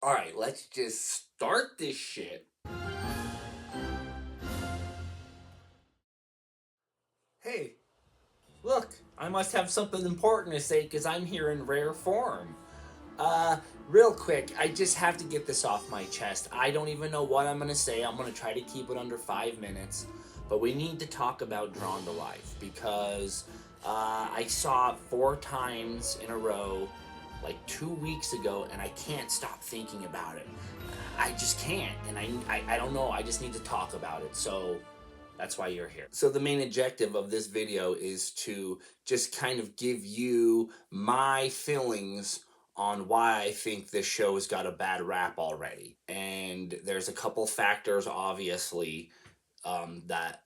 Alright, let's just start this shit. Hey, look, I must have something important to say because I'm here in rare form. Uh, Real quick, I just have to get this off my chest. I don't even know what I'm gonna say. I'm gonna try to keep it under 5 minutes. But we need to talk about Drawn to Life because I saw it 4 times in a row like 2 weeks ago and I can't stop thinking about it. I just can't. And I don't know. I just need to talk about it. So that's why you're here. So the main objective of this video is to just kind of give you my feelings on why I think this show has got a bad rap already. And there's a couple factors, obviously, that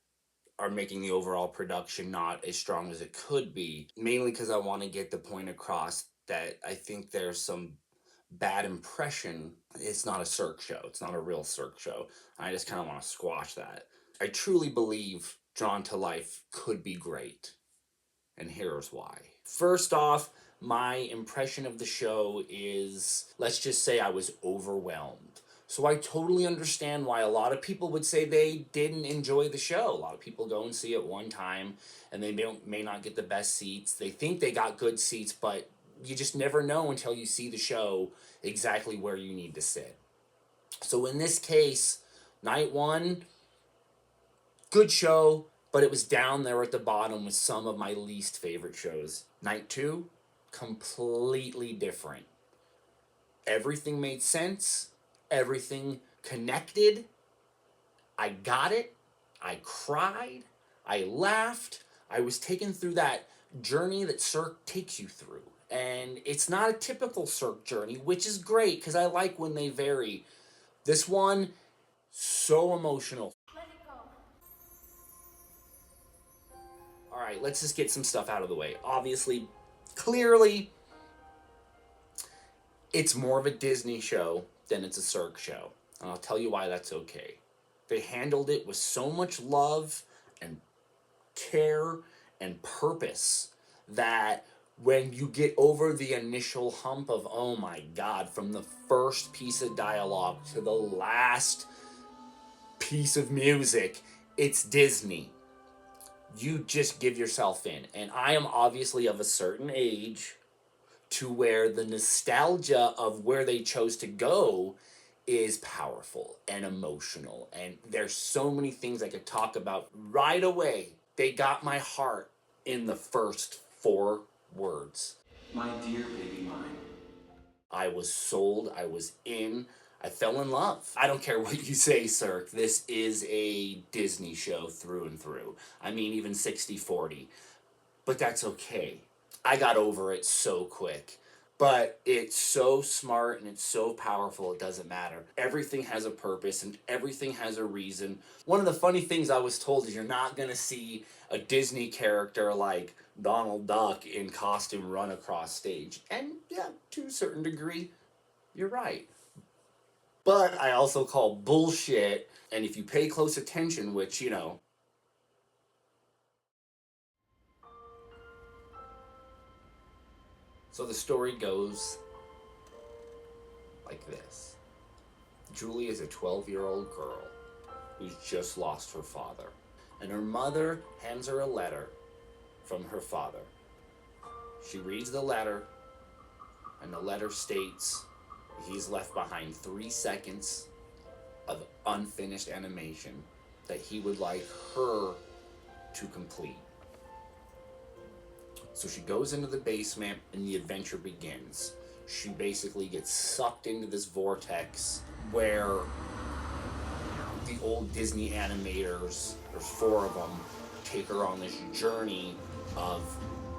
are making the overall production not as strong as it could be. Mainly because I want to get the point across that I think there's some bad impression. It's not a Cirque show. It's not a real Cirque show. I just kind of want to squash that. I truly believe Drawn to Life could be great, and here's why. First off, my impression of the show is, let's just say I was overwhelmed. So I totally understand why a lot of people would say they didn't enjoy the show. A lot of people go and see it one time and they may not get the best seats. They think they got good seats, but you just never know until you see the show exactly where you need to sit. So in this case, night one, good show, but it was down there at the bottom with some of my least favorite shows. Night two, completely different. Everything made sense, everything connected. I got it. I cried. I laughed. I was taken through that journey that Cirque takes you through. And it's not a typical Cirque journey, which is great because I like when they vary. This one, so emotional. All right, let's just get some stuff out of the way. Obviously, clearly, it's more of a Disney show than it's a Cirque show. And I'll tell you why that's okay. They handled it with so much love and care and purpose that when you get over the initial hump of, oh my God, from the first piece of dialogue to the last piece of music, it's Disney. You just give yourself in. And I am obviously of a certain age to where the nostalgia of where they chose to go is powerful and emotional. And there's so many things I could talk about right away. They got my heart in the first 4 words. My dear baby mine. I was sold. I was in. I fell in love. I don't care what you say, Cirque. This is a Disney show through and through. I mean, even 60-40. But that's okay. I got over it so quick. But it's so smart and it's so powerful, it doesn't matter. Everything has a purpose and everything has a reason. One of the funny things I was told is you're not going to see a Disney character like Donald Duck in costume run across stage. And yeah, to a certain degree, you're right. But I also call bullshit, and if you pay close attention, which, you know, so the story goes like this. Julie is a 12-year-old girl who's just lost her father. And her mother hands her a letter from her father. She reads the letter, and the letter states he's left behind 3 seconds of unfinished animation that he would like her to complete. So she goes into the basement and the adventure begins. She basically gets sucked into this vortex where the old Disney animators, there's 4 of them, take her on this journey of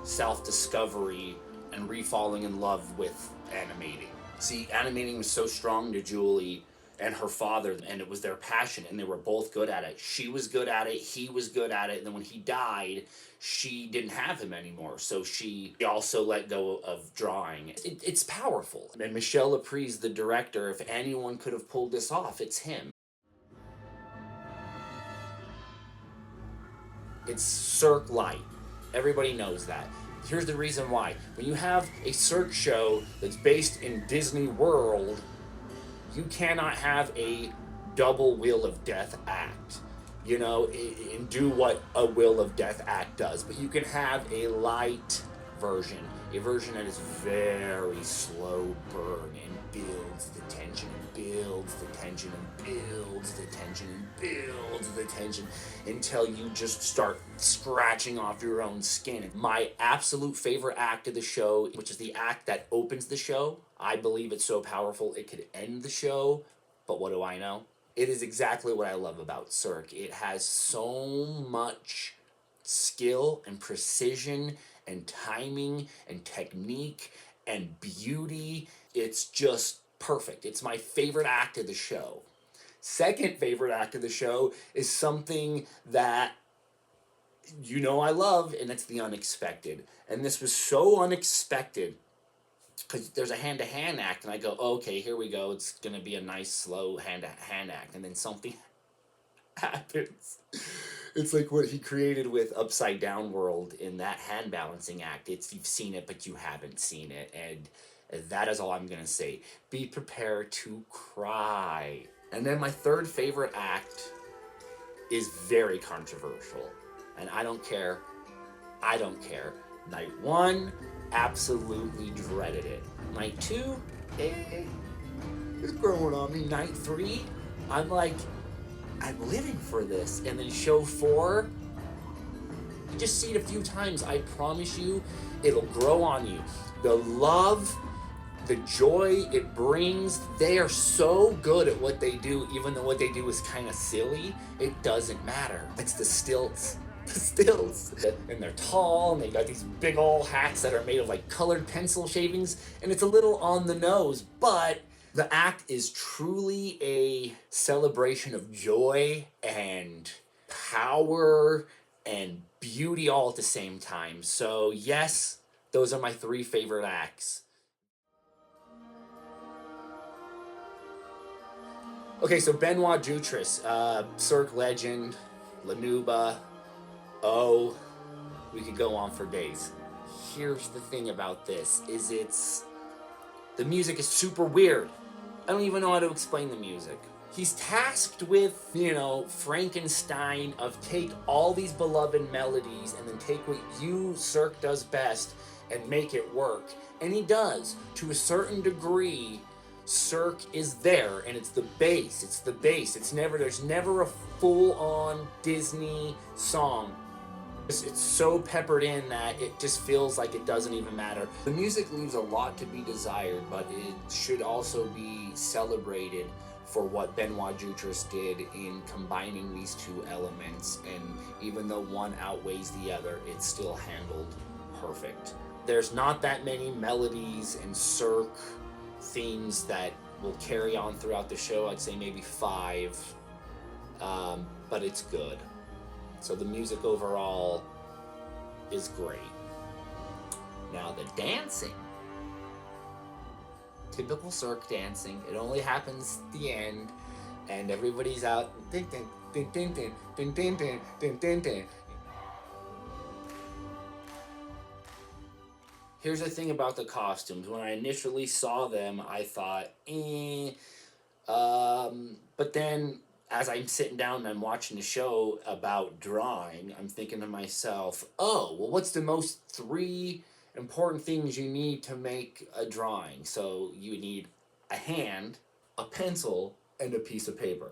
self-discovery and re-falling in love with animating. See, animating was so strong to Julie and her father, and it was their passion, and they were both good at it. She was good at it, he was good at it, and then when he died, she didn't have him anymore, so she also let go of drawing. It's powerful. And Michel Leprise, the director, if anyone could have pulled this off, it's him. It's Cirque Light. Everybody knows that. Here's the reason why. When you have a Cirque show that's based in Disney World, You cannot have a double Wheel of Death act, you know, and do what a Wheel of Death act does. But you can have a light version, a version that is very slow burn and builds the tension and builds the tension and builds the tension and builds the tension until you just start scratching off your own skin. My absolute favorite act of the show, which is the act that opens the show, I believe it's so powerful it could end the show, but what do I know? It is exactly what I love about Cirque. It has so much skill and precision and timing and technique and beauty. It's just perfect. It's my favorite act of the show. Second favorite act of the show is something that you know I love, and it's the unexpected. And this was so unexpected because there's a hand-to-hand act, and I go, okay, here we go. It's gonna be a nice slow hand-to-hand act, and then something happens. It's like what he created with Upside Down World in that hand balancing act. It's you've seen it, but you haven't seen it, and that is all I'm gonna say. Be prepared to cry. And then my third favorite act is very controversial, and I don't care. I don't care. Night 1, absolutely dreaded it. Night 2, it's growing on me. Night 3, I'm like, I'm living for this. And then show 4, you just see it a few times. I promise you, it'll grow on you. The love, the joy it brings, they are so good at what they do, even though what they do is kind of silly. It doesn't matter. It's the stilts. The stilts. And they're tall, and they got these big old hats that are made of like colored pencil shavings, and it's a little on the nose, but the act is truly a celebration of joy and power and beauty all at the same time. So yes, those are my 3 favorite acts. Okay, so Benoit Jutras, Cirque legend, Lanuba, oh, we could go on for days. Here's the thing about this, is the music is super weird. I don't even know how to explain the music. He's tasked with, you know, Frankenstein of take all these beloved melodies and then take what you, Cirque, does best and make it work. And he does, to a certain degree. Cirque is there, and it's the bass, it's the bass. There's never a full-on Disney song. It's so peppered in that it just feels like it doesn't even matter. The music leaves a lot to be desired, but it should also be celebrated for what Benoit Jutras did in combining these 2 elements, and even though one outweighs the other, it's still handled perfect. There's not that many melodies and Cirque themes that will carry on throughout the show. I'd say maybe 5, but it's good. So the music overall is great. Now the dancing, typical Cirque dancing. It only happens at the end, and everybody's out. Ding, ding, ding, ding, ding, ding, ding, ding, ding, ding, ding. Here's the thing about the costumes. When I initially saw them, I thought, but then as I'm sitting down and I'm watching the show about drawing, I'm thinking to myself, oh, well, what's the most 3 important things you need to make a drawing? So you need a hand, a pencil, and a piece of paper.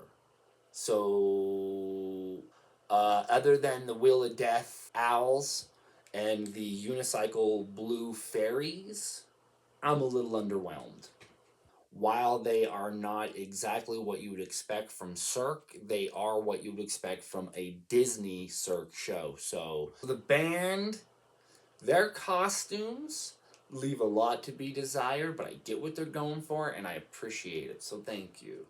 So other than the Wheel of Death owls and the unicycle blue fairies, I'm a little underwhelmed. While they are not exactly what you would expect from Cirque, they are what you would expect from a Disney Cirque show. So the band, their costumes leave a lot to be desired, but I get what they're going for and I appreciate it. So thank you.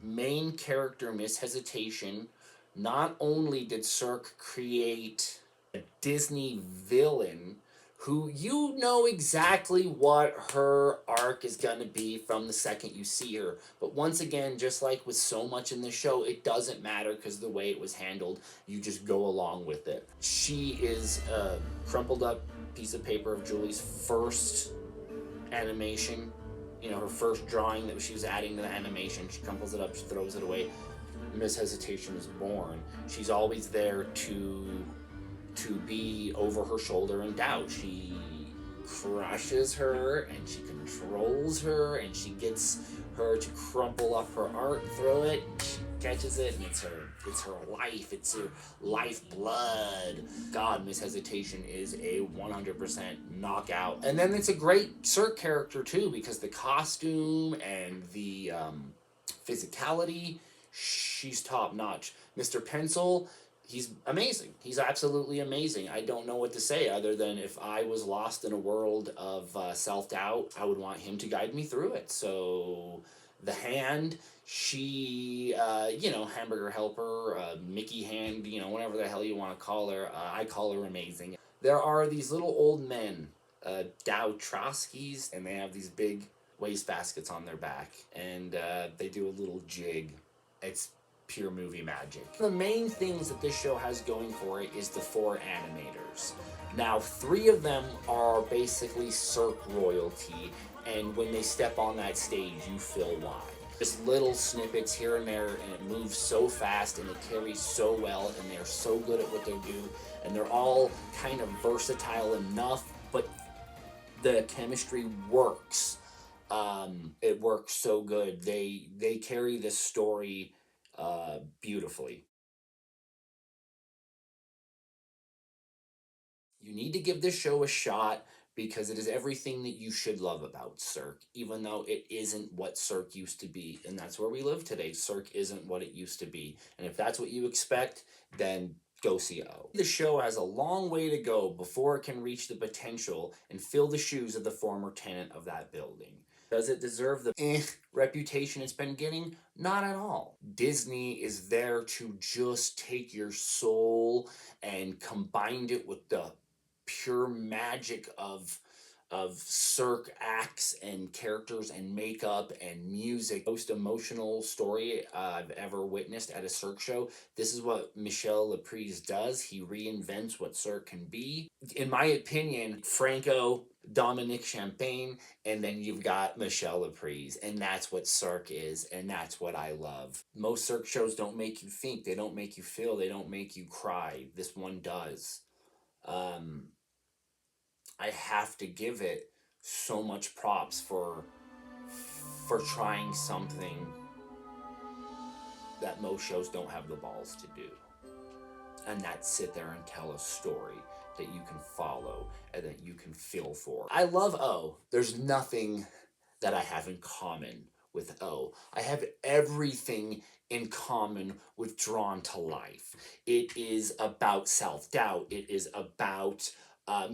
Main character Miss Hesitation. Not only did Cirque create a Disney villain who you know exactly what her arc is going to be from the second you see her. But once again, just like with so much in the show, it doesn't matter because the way it was handled, you just go along with it. She is a crumpled up piece of paper of Julie's first animation. You know, her first drawing that she was adding to the animation. She crumples it up, she throws it away. Miss Hesitation is born. She's always there to be over her shoulder in doubt. She crushes her and she controls her and she gets her to crumple up her art, throw it, she catches it, and it's her life, it's her lifeblood. God, Miss Hesitation is a 100% knockout. And then it's a great Cirque character too, because the costume and the physicality, she's top notch. Mr. Pencil, he's amazing. He's absolutely amazing. I don't know what to say other than if I was lost in a world of self-doubt, I would want him to guide me through it. So the hand, she, hamburger helper, Mickey hand, whatever the hell you want to call her, I call her amazing. There are these little old men, Dow Trotsky's, and they have these big waste baskets on their back, and they do a little jig. It's pure movie magic. The main things that this show has going for it is the 4 animators. Now, 3 of them are basically Cirque royalty, and when they step on that stage, you feel why. Just little snippets here and there, and it moves so fast, and it carries so well, and they're so good at what they do, and they're all kind of versatile enough, but the chemistry works. It works so good. They carry this story beautifully. You need to give this show a shot because it is everything that you should love about Cirque, even though it isn't what Cirque used to be. And that's where we live today. Cirque isn't what it used to be. And if that's what you expect, then go see O. The show has a long way to go before it can reach the potential and fill the shoes of the former tenant of that building. Does it deserve the reputation it's been getting? Not at all. Disney is there to just take your soul and combine it with the pure magic of Cirque acts and characters and makeup and music. Most emotional story I've ever witnessed at a Cirque show. This is what Michel Laprise does. He reinvents what Cirque can be. In my opinion, Franco, Dominique Champagne, and then you've got Michel Laprise, and that's what Cirque is, and that's what I love. Most Cirque shows don't make you think, they don't make you feel, they don't make you cry. This one does. I have to give it so much props for trying something that most shows don't have the balls to do. And that's sit there and tell a story that you can follow and that you can feel for. I love O. There's nothing that I have in common with O. I have everything in common with Drawn to Life. It is about self-doubt. It is about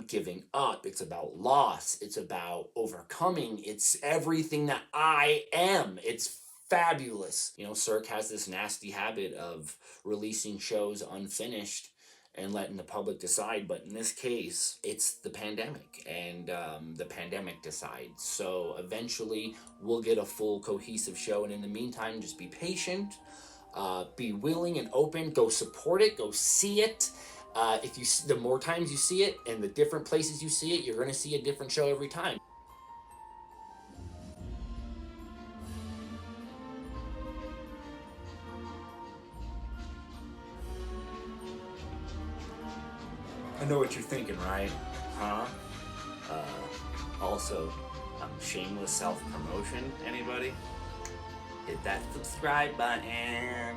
giving up. It's about loss. It's about overcoming. It's everything that I am. It's fabulous. Cirque has this nasty habit of releasing shows unfinished and letting the public decide, but in this case, it's the pandemic, and the pandemic decides. So eventually, we'll get a full cohesive show, and in the meantime, just be patient, be willing and open, go support it, go see it. The more times you see it, and the different places you see it, you're going to see a different show every time. I know what you're thinking, right? Huh? Also, shameless self-promotion, anybody? Hit that subscribe button.